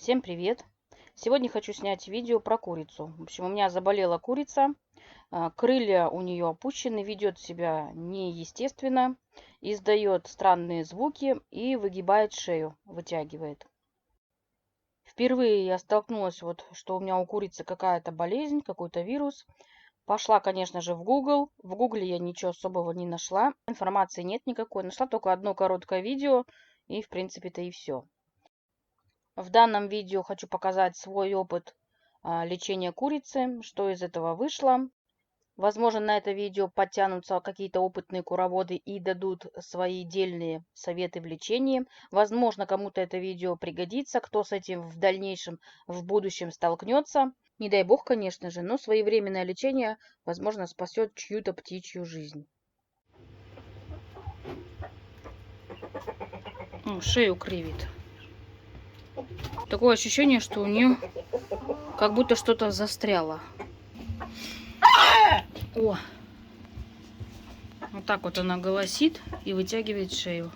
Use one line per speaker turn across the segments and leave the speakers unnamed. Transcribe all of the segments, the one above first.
Всем привет! Сегодня хочу снять видео про курицу. В общем, у меня заболела курица, крылья у нее опущены, ведет себя неестественно, издает странные звуки и выгибает шею, вытягивает. Впервые я столкнулась, что у меня у курицы какая-то болезнь, какой-то вирус. Пошла, конечно же, в Google. В Гугле я ничего особого не нашла. Информации нет никакой. Нашла только одно короткое видео, и, в принципе-то, и все. В данном видео хочу показать свой опыт лечения курицы, что из этого вышло. Возможно, на это видео подтянутся какие-то опытные куроводы и дадут свои дельные советы в лечении. Возможно, кому-то это видео пригодится, кто с этим в дальнейшем, в будущем столкнется. Не дай бог, конечно же, но своевременное лечение, возможно, спасет чью-то птичью жизнь. Шею кривит. Такое ощущение, что у нее как будто что-то застряло. О! Вот так вот она голосит и вытягивает шею.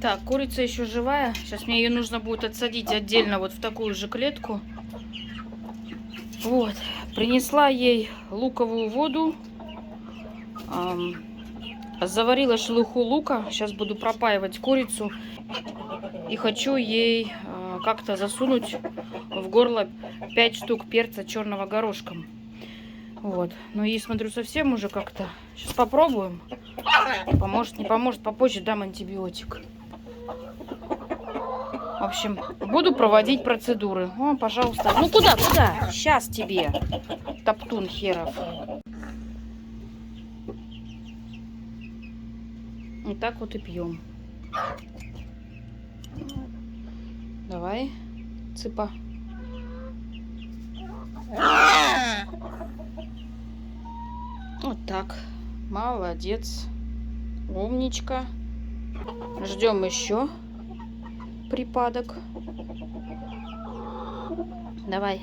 Так, курица еще живая. Сейчас мне ее нужно будет отсадить отдельно вот в такую же клетку. Вот. Принесла ей луковую воду. Заварила шелуху лука. Сейчас буду пропаивать курицу. И хочу ей как-то засунуть в горло 5 штук перца черного горошком. Вот. Но ей, смотрю, совсем уже как-то. Сейчас попробуем. Поможет, не поможет, попозже дам антибиотик. В общем, буду проводить процедуры. О, пожалуйста. Ну куда? Сейчас тебе, топтун херов. И так вот и пьем. Давай, цыпа. Вот так. Молодец. Умничка. Ждем еще припадок. Давай.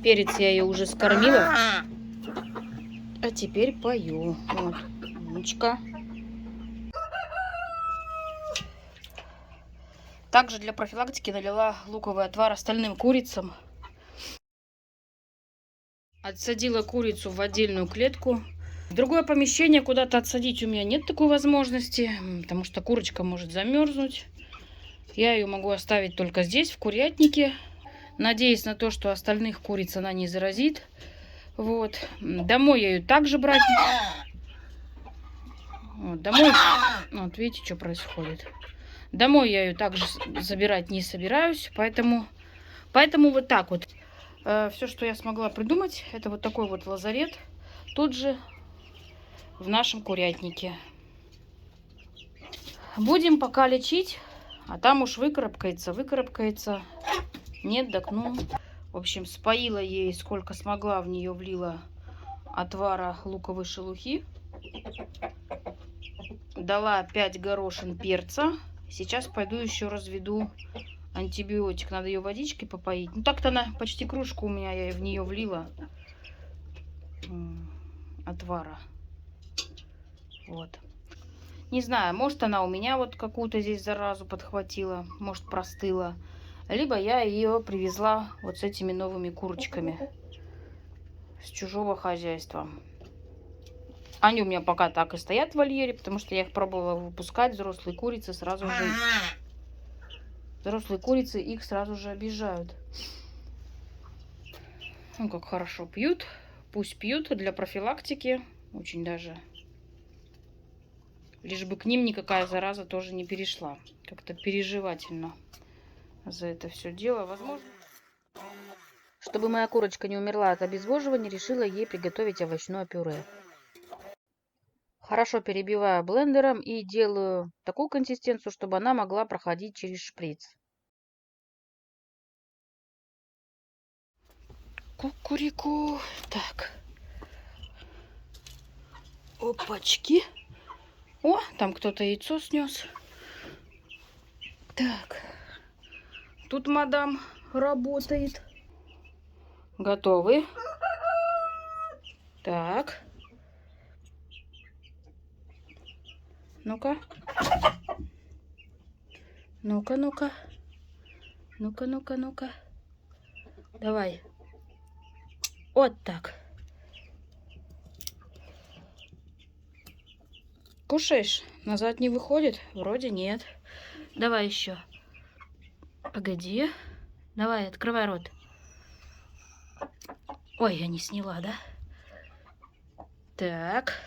Перец я ее уже скормила. А теперь пою. Вот. Умничка. Также для профилактики налила луковый отвар остальным курицам. Отсадила курицу в отдельную клетку. В другое помещение куда-то отсадить у меня нет такой возможности, потому что курочка может замерзнуть. Я ее могу оставить только здесь, в курятнике. Надеясь на то, что остальных куриц она не заразит. Вот. Домой я ее также брать. Вот, домой. Вот видите, что происходит. Домой я ее также забирать не собираюсь. Поэтому вот так вот. Все, что я смогла придумать, это вот такой вот лазарет. Тут же в нашем курятнике. Будем пока лечить, а там уж выкарабкается. Нет, так ну. В общем, споила ей сколько смогла, в нее влила отвара луковой шелухи. Дала 5 горошин перца. Сейчас пойду еще разведу антибиотик. Надо ее водичкой попоить. Ну так-то она почти кружку у меня, я в нее влила отвара. Вот. Не знаю, может она у меня вот какую-то здесь заразу подхватила, может простыла. Либо я ее привезла вот с этими новыми курочками с чужого хозяйства. Они у меня пока так и стоят в вольере, потому что я их пробовала выпускать. Взрослые курицы сразу же... Взрослые курицы их сразу же обижают. Ну, как хорошо пьют. Пусть пьют для профилактики. Очень даже. Лишь бы к ним никакая зараза тоже не перешла. Как-то переживательно за это все дело. Возможно... Чтобы моя курочка не умерла от обезвоживания, решила ей приготовить овощное пюре. Хорошо перебиваю блендером и делаю такую консистенцию, чтобы она могла проходить через шприц. Кукурику. Так. Опачки. О, там кто-то яйцо снес. Так. Тут мадам работает. Готовы? Так. Ну-ка. Ну-ка, ну-ка. Ну-ка, ну-ка, ну-ка. Давай. Вот так. Кушаешь? Назад не выходит? Вроде нет. Давай еще. Погоди. Давай, открывай рот. Ой, я не сняла, да? Так.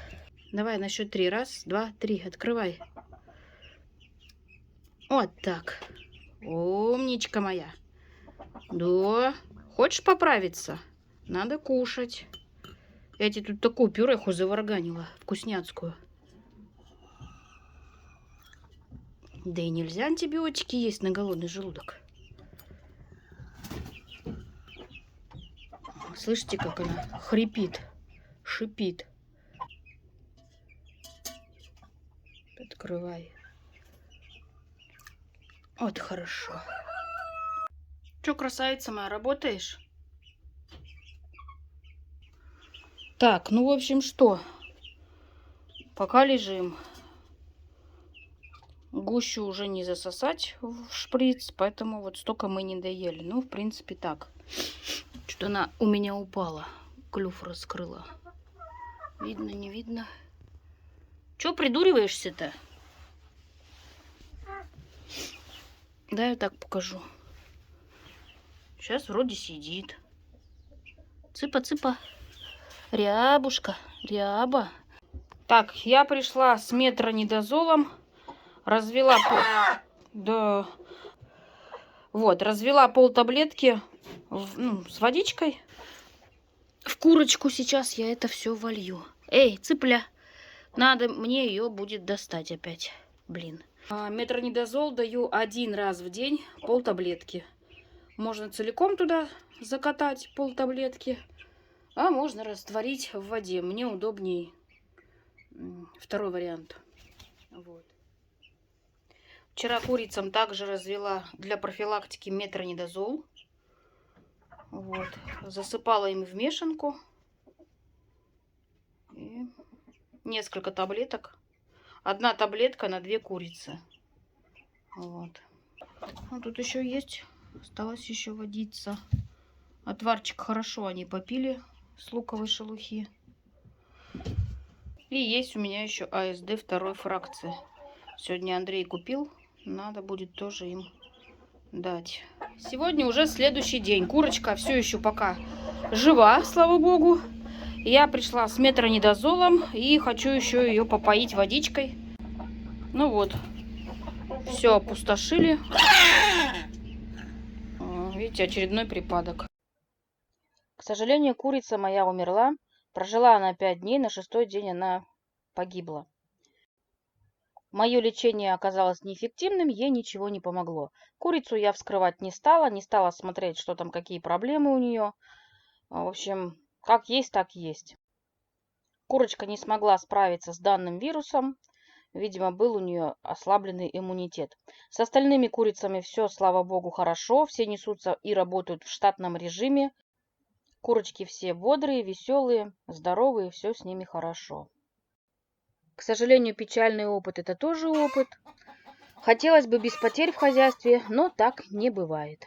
Давай на счет 3. Раз, два, три. Открывай. Вот так. Умничка моя. Да. Хочешь поправиться? Надо кушать. Я тебе тут такую пюреху заварганила. Вкусняцкую. Да и нельзя антибиотики есть на голодный желудок. Слышите, как она хрипит, шипит. Открывай. Вот хорошо. Че, красавица моя, работаешь? Так, ну в общем что? Пока лежим. Гущу уже не засосать в шприц, поэтому вот столько мы не доели. Ну, в принципе, так. Что-то она у меня упала. Клюв раскрыла. Видно, не видно? Че придуриваешься-то? Да, я так покажу. Сейчас вроде сидит. Цыпа-цыпа. Рябушка, ряба. Так, я пришла с метронидозолом. Развела да. Вот, развела полтаблетки с водичкой. В курочку сейчас я это все волью. Эй, цыпля, надо мне ее будет достать опять. Блин. Метронидозол даю 1 раз в день, полтаблетки. Можно целиком туда закатать полтаблетки, а можно растворить в воде. Мне удобней второй вариант. Вот. Вчера курицам также развела для профилактики метронидозол. Вот. Засыпала им в мешанку. И несколько таблеток. 1 таблетка на 2 курицы. Вот. Ну, тут еще есть. Осталось еще водиться. Отварчик хорошо они попили с луковой шелухи. И есть у меня еще АСД 2 фракции. Сегодня Андрей купил. Надо будет тоже им дать. Сегодня уже следующий день. Курочка все еще пока жива, слава богу. Я пришла с метронидозолом и хочу еще ее попоить водичкой. Ну вот. Все опустошили. Видите, очередной припадок. К сожалению, курица моя умерла. Прожила она 5 дней, на 6-й день она погибла. Мое лечение оказалось неэффективным, ей ничего не помогло. Курицу я вскрывать не стала смотреть, что там, какие проблемы у нее. В общем, как есть, так есть. Курочка не смогла справиться с данным вирусом. Видимо, был у нее ослабленный иммунитет. С остальными курицами все, слава богу, хорошо. Все несутся и работают в штатном режиме. Курочки все бодрые, веселые, здоровые, все с ними хорошо. К сожалению, печальный опыт – это тоже опыт. Хотелось бы без потерь в хозяйстве, но так не бывает.